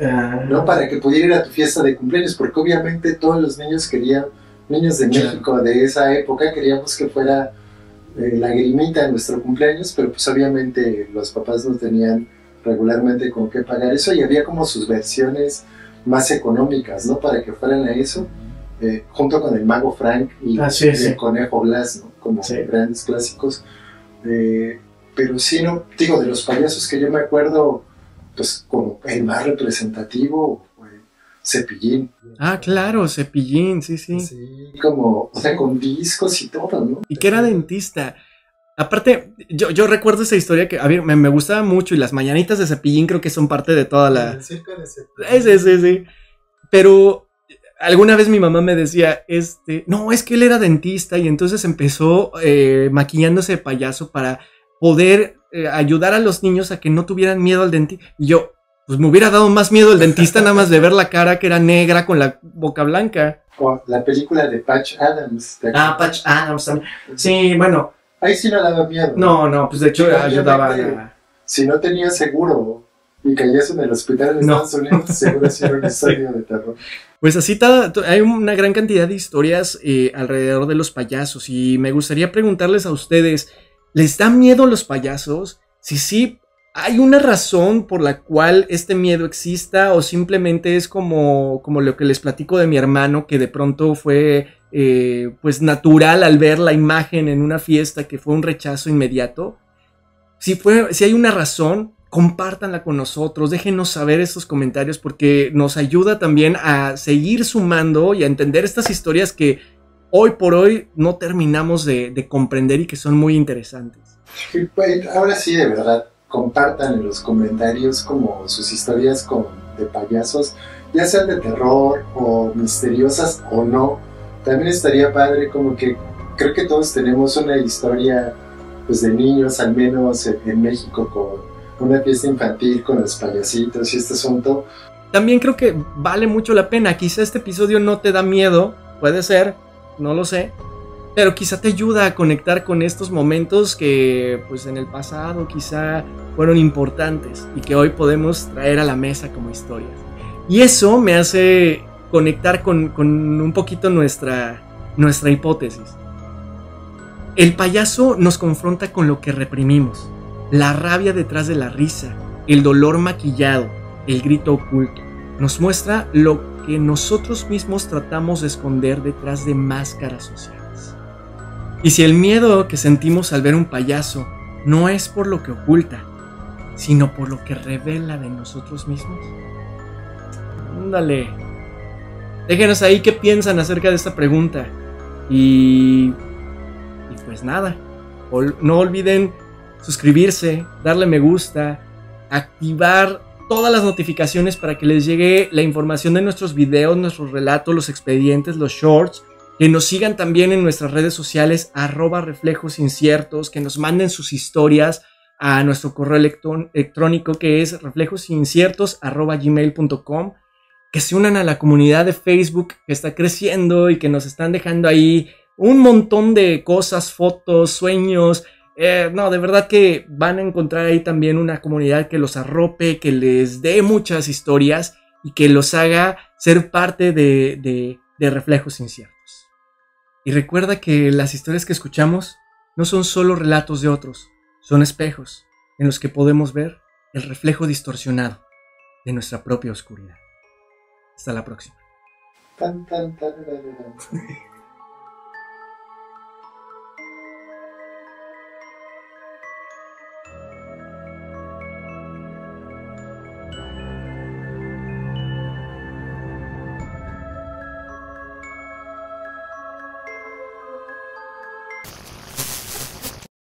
¿no? Para que pudiera ir a tu fiesta de cumpleaños, porque obviamente todos los niños de México de esa época queríamos que fuera Lagrimita en nuestro cumpleaños, pero pues obviamente los papás no tenían regularmente con qué pagar eso y había como sus versiones más económicas, ¿no? Para que fueran a eso, junto con el Mago Frank y el Conejo Blas, ¿no? Como grandes clásicos. Pero sí, no, digo, de los payasos que yo me acuerdo, pues como el más representativo fue Cepillín. Ah, claro, Cepillín, sí. Sí, como, o sea, con discos y todo, ¿no? Y que era dentista. Aparte, yo recuerdo esa historia que a ver, me gustaba mucho y las mañanitas de Cepillín creo que son parte de toda la... El circo de Cepillín. Sí. Pero alguna vez mi mamá me decía, no, es que él era dentista y entonces empezó maquillándose de payaso para poder ayudar a los niños a que no tuvieran miedo al dentista. Y yo, pues me hubiera dado más miedo el dentista nada más de ver la cara que era negra con la boca blanca. O la película de Patch Adams. Patch Adams también. Sí, bueno. Ahí sí no daba miedo. No, pues de hecho ayudaba. Si no tenías seguro y caías en el hospital en Estados Unidos, seguro sí era una historia de terror. Pues así hay una gran cantidad de historias alrededor de los payasos y me gustaría preguntarles a ustedes, ¿les da miedo los payasos? Si sí, ¿hay una razón por la cual este miedo exista o simplemente es como lo que les platico de mi hermano, que de pronto fue pues natural al ver la imagen en una fiesta, que fue un rechazo inmediato? Si hay una razón, compártanla con nosotros, déjenos saber estos comentarios porque nos ayuda también a seguir sumando y a entender estas historias que hoy por hoy no terminamos de comprender y que son muy interesantes. Ahora sí, de verdad, compartan en los comentarios como sus historias de payasos, ya sean de terror o misteriosas o no. También estaría padre, como que creo que todos tenemos una historia pues de niños, al menos en México, con una fiesta infantil con los payasitos y este asunto. También creo que vale mucho la pena. Quizá este episodio no te da miedo, puede ser, no lo sé, pero quizá te ayuda a conectar con estos momentos que pues en el pasado quizá fueron importantes y que hoy podemos traer a la mesa como historias. Y eso me hace conectar con un poquito nuestra hipótesis. El payaso nos confronta con lo que reprimimos, la rabia detrás de la risa, el dolor maquillado, el grito oculto. Nos muestra lo que nosotros mismos tratamos de esconder detrás de máscaras sociales. Y si el miedo que sentimos al ver un payaso no es por lo que oculta, sino por lo que revela de nosotros mismos. Ándale. Déjenos ahí qué piensan acerca de esta pregunta. Y pues nada, no olviden suscribirse, darle me gusta, activar todas las notificaciones para que les llegue la información de nuestros videos, nuestros relatos, los expedientes, los shorts, que nos sigan también en nuestras redes sociales @reflejosinciertos, que nos manden sus historias a nuestro correo electrónico que es reflejosinciertos@gmail.com, que se unan a la comunidad de Facebook que está creciendo y que nos están dejando ahí un montón de cosas, fotos, sueños. No, de verdad que van a encontrar ahí también una comunidad que los arrope, que les dé muchas historias y que los haga ser parte de Reflejos Inciertos. Y recuerda que las historias que escuchamos no son solo relatos de otros, son espejos en los que podemos ver el reflejo distorsionado de nuestra propia oscuridad. Hasta la próxima.